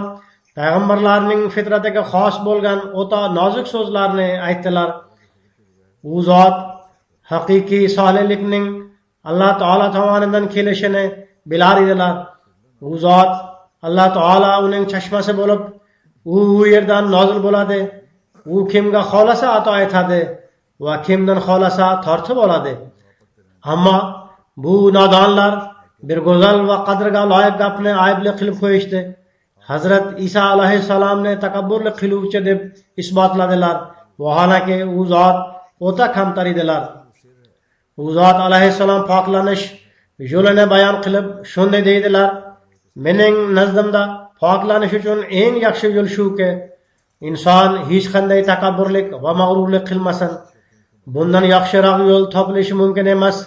payg'ambarlarning fitratiga xos bo'lgan o'ta nozik so'zlarni aytdilar. U zot haqiqiy solihlikning Alloh taolo tomonidan kelishini bilar edilar. U zot Alloh taolo uning chashmasi bo'lib, u yerdan nozil bo'ladi. U kimga xolasa ato etadi va kimdan xolasa tortib oladi. Ammo bu nodonlar bir go'zal va qadrga loyiq gapni aybli qilib qo'yishdi. Hazrat Isa alayhissalomni takabburlik qiluvchi deb isbotladilar. Vaholanki u zot o'ta kamtar edilar. U zot alayhissalom poklanish yo'lini bayon qilib shunday deydilar: Mening nazdimda poklanish uchun eng yaxshi yo'l shuki, inson hech qanday takabburlik va mag'rurlik qilmasin. Bundan yaxshiroq yo'l topilishi mumkin emas.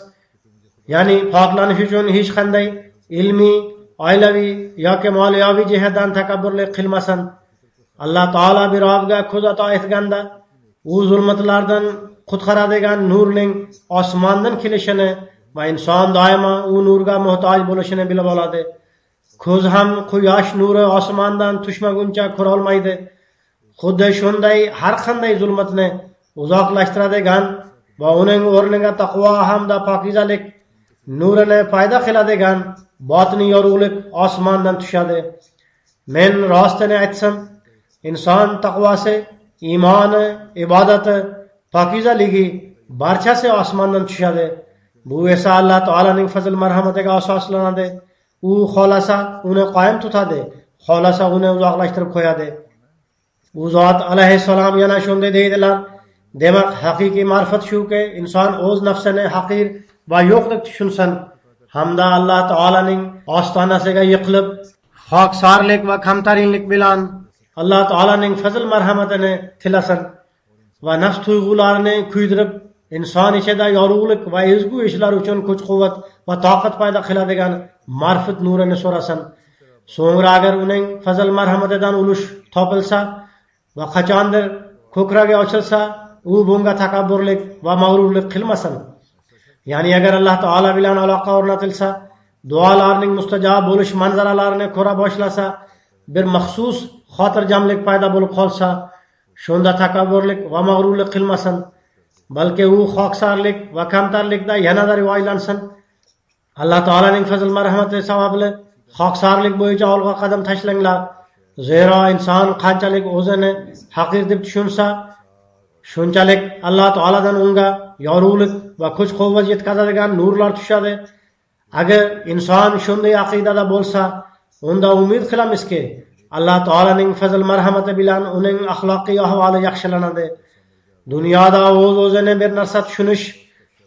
Ya'ni poklanish uchun hech qanday ilmiy, oilaviy yoki moliyaviy jihatdan takabburlik qilmasin. Alloh taolo birovga ko'z ato etganda, u zulmatlardan qutqaradigan nurning osmondan kelishini va inson doimo u nurga muhtoj bo'lishini bilib oladi. Ko'z ham quyosh nuri osmondan tushmaguncha ko'ra olmaydi. Xuddi shunday har qanday zulmatni uzoqlashtiradigan va uning o'rniga taqvo hamda pokizalik nurini paydo qiladigan botiniy yorug'lik osmondan tushadi. Men rostini aytsam, inson taqvosi, iymoni, ibodati, pokizaligi barchasi osmondan tushadi. Bu esa Alloh taolaning fazl marhamatiga asoslanadi. U xolasa uni qoyim tutadi, xolasa uni uzoqlashtirib qo'yadi. U zot alayhissalom yana shunday deydilar: Demak, haqiqiy ma'rifat shuki, inson o'z nafsini haqir va yo'q deb tushunsin hamda Alloh taolaning ostonasiga yiqilib, xoksorlik va kamtarinlik bilan Alloh taolaning fazl marhamatini tilasin va nafs tuyg'ularini kuydirib, inson ichida yorug'lik va ezgu ishlar uchun kuch-quvvat va toqat paydo qiladigan ma'rifat nurini so'rasin. So'ngra agar uning fazl marhamatidan ulush topilsa va qachondir ko'kragi ochilsa, u bunga takabburlik va mag'rurlik qilmasin. Ya'ni agar Alloh taolo bilan aloqa o'rnatilsa, duolarning mustajob bo'lish manzaralarini ko'ra boshlasa, bir maxsus xotirjamlik paydo bo'lib qolsa, shunda takabburlik va mag'rurlik qilmasin, balki u xoksarlik va kamtarlikda yanada rivojlansin. Alloh taolaning fazl marhamati sababli xoksarlik bo'yicha olg'a qadam tashlanglar. Zero inson qanchalik o'zini haqir deb tushunsa, shunchalik Alloh taoladan unga yorug'lik va kuch-quvvat yetkazadigan nurlar tushadi. Agar inson shunday aqidada bo'lsa, unda umid qilamizki, Alloh taolaning fazl marhamati bilan uning axloqiy ahvoli yaxshilanadi. Dunyoda o'z-o'zini bir narsa tushunish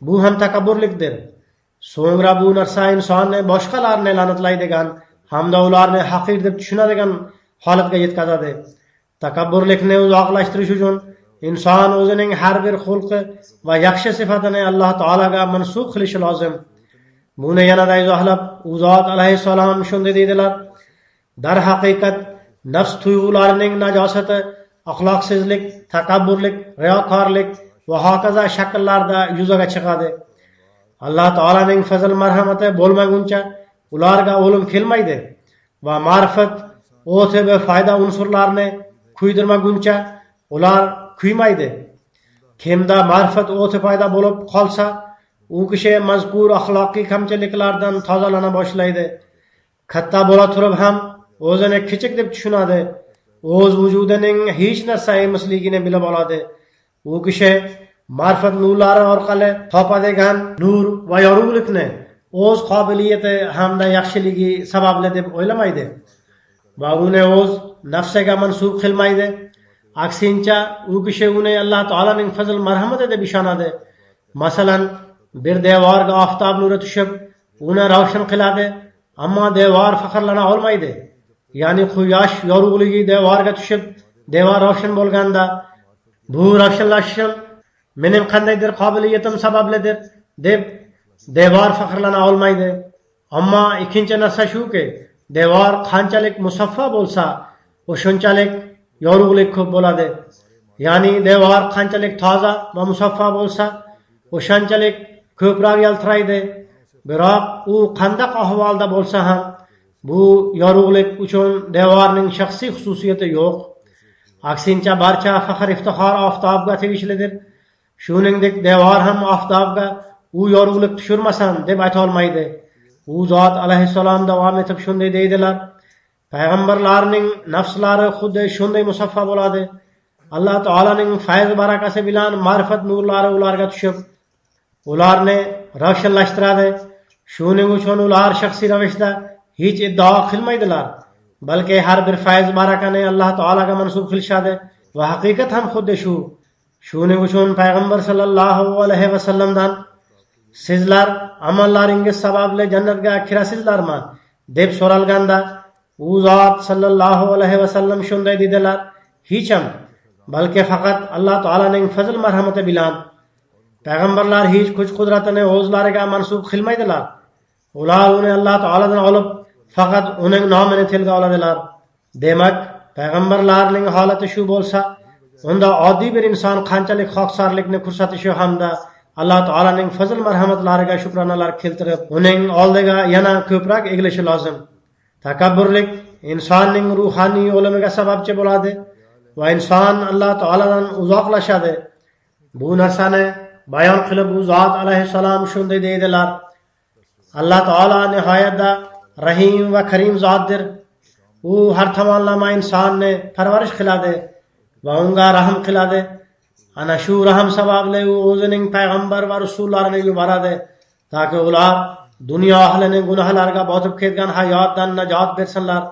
bu ham takabburlikdir. So'ngra bu narsa insonni boshqalarni la'natlaydigan hamda ularni haqir deb tushunadigan holatga yetkazadi. Takabburlikni uzoqlashtirish uchun inson o'zining har bir xulqi va yaxshi sifatini Alloh taolaga mansub qilishi lozim. Buni yanada izohlab, u zot alayhissalom shunday deydilar: dar haqiqat nafs tuyg'ularining najosati axloqsizlik, takabburlik, riyokorlik va hokazo shakllarda yuzaga chiqadi. Alloh taolaning fazl marhamati bo'lmaguncha ularga o'lim kelmaydi va ma'rifat o'ti va foyda unsurlarini kuydirmaguncha ular kuymaydi. Kimda ma'rifat o'ti paydo bo'lib qolsa, u kishi mazkur axloqiy kamchiliklardan tozalana boshlaydi. Katta bo'la turib ham o'zini kichik deb tushunadi. O'z vujudining hech narsa emasligini bilib oladi. U kishi ma'rifat nurlari orqali topadigan nur va yorug'likni o'z qobiliyati hamda yaxshiligi sababli deb o'ylamaydi va uni o'z nafsiga mansub qilmaydi. Aksincha, u kishi uni Alloh taolaning fazl marhamati deb ishonadi. Masalan, bir devorga oftob nuri tushib, uni ravshan qiladi, ammo devor faxrlana olmaydi. Ya'ni quyosh yorug'ligi devorga tushib, devor ravshan bo'lganda, bu ravshanlashishim mening qandaydir qobiliyatim sabablidir deb devor faxrlana olmaydi. Ammo ikkinchi narsa shuki, devor qanchalik musaffo bo'lsa, o'shunchalik yorug'lik ko'p bo'ladi. Ya'ni devor qanchalik toza va musaffo bo'lsa, o'shanchalik ko'proq yaltiraydi. Biroq u qandaq ahvolda bo'lsa ham, bu yorug'lik uchun devorning shaxsiy xususiyati yo'q. Aksincha, barcha faxr iftixor oftobga tegishlidir. Shuningdek, devor ham oftobga u yorug'lik tushirmasan deb ayta olmaydi. U zot alayhissalom davom etib shunday deydilar: payg'ambarlarning nafslari xuddi shunday musaffo bo'ladi. Alloh taolaning fayz barakasi bilan ma'rifat nurlari ularga tushib, ularni ravshanlashtiradi. Shuning uchun ular shaxsiy ravishda hech iddao qilmaydilar, balki har bir fayz barakani Alloh taolaga mansub qilishadi va haqiqat ham xuddi shu. Shuning uchun payg'ambar sallallohu alayhi vasallamdan sizlar amallaringiz sababli jannatga kirasizlarmi deb so'ralganda, u zot sallallohu alayhi vasallam shunday dedilar: hech ham, balki faqat Alloh taolaning fazl marhamati bilan. Payg'ambarlar hech kuch qudratini o'zlariga mansub qilmaydilar. Ular uni Alloh taoladan olib, faqat uning nomini tilga oladilar. Demak, payg'ambarlarning holati shu bo'lsa, unda oddiy bir inson qanchalik xoksarlikni ko'rsatishi hamda Alloh taolaning fazl marhamatlariga shukronalar keltirib, uning oldiga yana ko'proq egilishi lozim. Takabburlik insonning ruhoniy o'limiga sababchi bo'ladi va inson Alloh taoladan uzoqlashadi. Bu narsani bayon qilib, u zot alayhissalom shunday deydilar: Alloh taolo nihoyatda Rahim va Karim zotdir. U har tomonlama insonni parvarish qiladi va unga rahm qiladi. Ana shu rahm sababli u o'zining payg'ambar va rasullarini yuboradi, toki ular dunyo ahlining gunohlarga botib ketgan hayotdan najot bersinlar.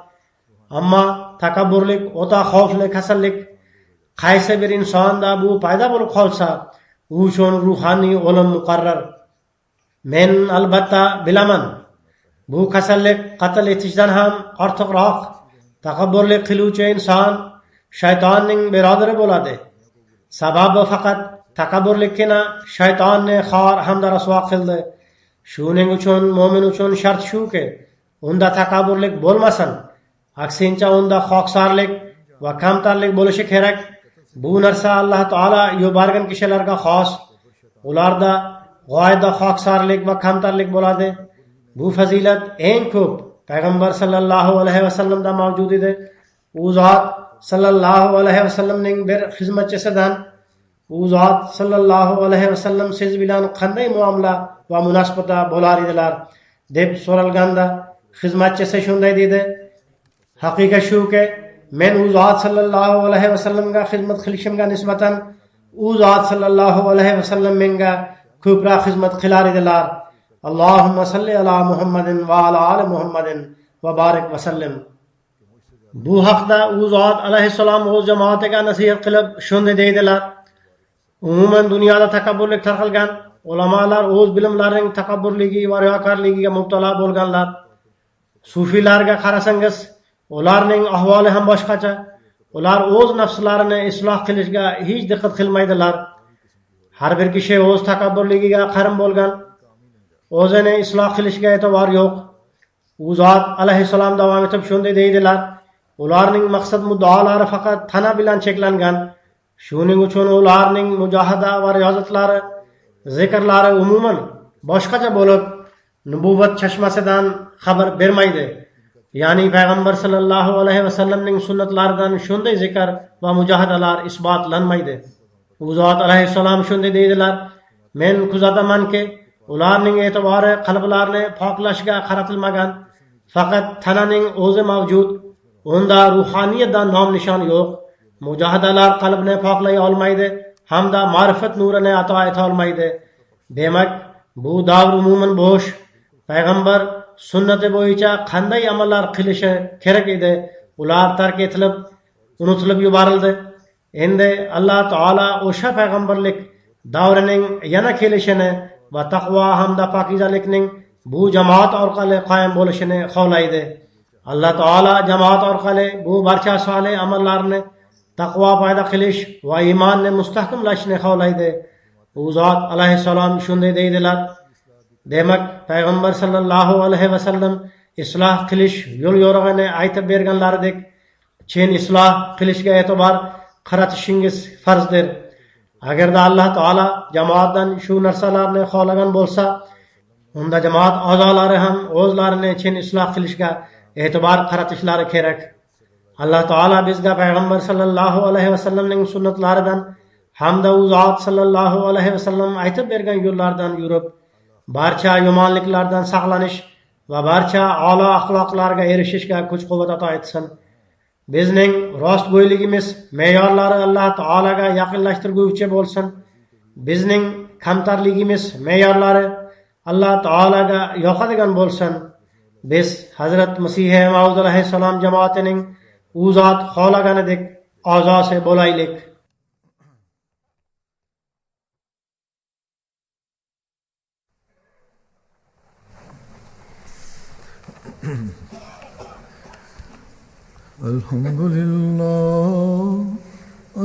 Ammo takabburlik o'ta xavfli kasallik. Qaysi bir insonda bu paydo bo'lib qolsa, u uchun ruhoniy o'lim muqarrar. Men albatta bilaman, bu kasallik qatl etishdan ham ortiqroq. Takabburlik qiluvchi inson shaytonning birodari bo'ladi. Sababi faqat takabburlikkina shaytonni xor hamda rasvo qildi. Shuning uchun mo'min uchun shart shuki, unda takabburlik bo'lmasin. Aksincha, unda xoksarlik va kamtarlik bo'lishi kerak. Bu narsa Alloh taolo yuborgan kishilarga xos. Ularda g'oyada xoksarlik va kamtarlik bo'ladi. Bu fazilat eng ko'p payg'ambar sallallohu alayhi vasallamda mavjud edi. U zot sallallohu alayhi vasallamning bir xizmatchisidan u zot sallallohu alayhi vasallam siz bilan qanday muomala va munosabatda bo'lar edilar deb so'ralganda xizmatchisi shunday dedi: haqiqat shuki, men u zot sallallohu alayhi vasallamga xizmat qilishimga nisbatan u zot sallallohu alayhi vasallam menga ko'proq xizmat qilar edilar. Allohumma salli ala Muhammadin va ala ali Muhammadin va barik va sallim. Bu haqda u zot alayhissalom o'z jamoatiga nasihat qilib shunday deydilar: umuman dunyoda takabburlik tarqalgan, ulamolar o'z bilimlarining takabburligi va riyokorligiga mubtalo bo'lganlar. Sufiylarga qarasangiz, ularning ahvoli ham boshqacha. Ular o'z nafslarini isloh qilishga hech diqqat qilmaydilar. Har bir kishi o'z takabburligiga qarim bo'lgan, o'zini isloh qilishga e'tibor yo'q. U zot alayhissalom davom etib shunday deydilar: ularning maqsad muddaolari faqat tana bilan cheklangan. Shuning uchun ularning mujohada va riyozatlari, zikrlari umuman boshqacha bo'lib, nubuvat chashmasidan xabar bermaydi. Ya'ni payg'ambar sallallohu alayhi vasallamning sunnatlaridan shunday zikr va mujohadalar isbotlanmaydi. U zot alayhissalom shunday deydilar: men kuzatamanki, ularning e'tibori qalblarni poklashga qaratilmagan, faqat tananing o'zi mavjud. Unda ruhaniyatdan nom nishon yo'q. Mujohadalar qalbni poklay olmaydi hamda ma'rifat nurini ato eta olmaydi. Demak, bu davr umuman bo'sh. Payg'ambar sunnati bo'yicha qanday amallar qilishi kerak edi, ular tark etilib, unutilib yuborildi. Endi Alloh taolo o'sha payg'ambarlik davrining yana kelishini va taqvo hamda pokizalikning bu jamoat orqali qoyim bo'lishini xohlaydi. Alloh taolo jamoat orqali bu barcha solih amallarni taqvo paydo qilish va iymonni mustahkamlashni xohlaydi. U zot alayhissalom shunday deydilar: demak, payg'ambar sallallohu alayhi vasallam isloh qilish yo'l yo'rig'ini aytib berganlaridek, chin isloh qilishga e'tibor qaratishingiz farzdir. Agarda Alloh taolo jamoatdan shu narsalarni xohlagan bo'lsa, unda jamoat a'zolari ham o'zlarini chin isloh qilishga e'tibor qaratishlari kerak. Alloh taolo bizga payg'ambar sallallohu alayhi vasallamning sunnatlaridan hamda u zot sallallohu alayhi vasallam aytib bergan yo'llardan yurib, barcha yomonliklardan saqlanish va barcha a'lo axloqlarga erishishga kuch-quvvat ato etsin. Bizning rostgo'yligimiz me'yorlari Alloh taolaga yaqinlashtirguvchi bo'lsin. Bizning kamtarligimiz me'yorlari Alloh taolaga yoqadigan bo'lsin. Biz Hazrat Masih Maud alayhissalom jamoatining u zot xohlaganidek a'zosi bo'laylik.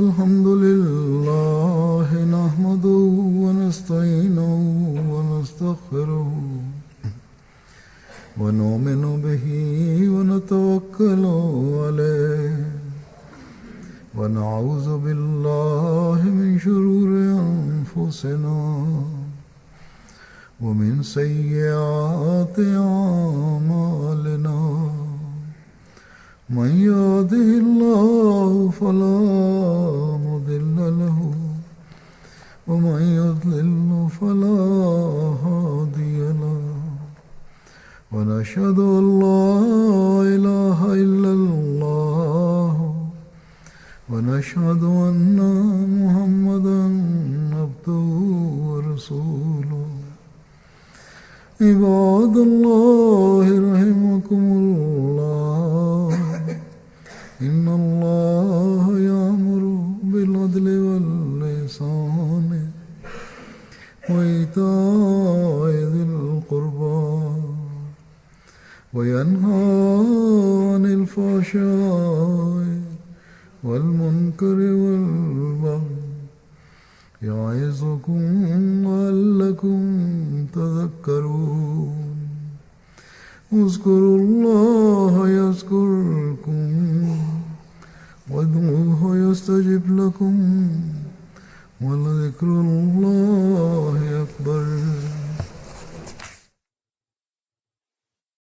Alhamdulillah, nahmaduhu wa nasta'inuhu wa nastaghfiruhu wa nu'minu bihi wa natawakkalu alayhi wa na'udhu billahi min shururi anfusina wa min sayyiati a'malina. من يهده الله فلا مضل له ومن يضلل فلا هادي له ونشهد أن لا إله إلا الله ونشهد أن محمدا عبده ورسوله. عباد الله رحمكم الله، إن الله يأمر بالعدل والإحسان وإيتاء ذي القربى وينهى عن الفحشاء والمنكر والبغي يعظكم لعلكم تذكرون. اذكروا الله يذكركم وادعوه يستجب لكم ولذكر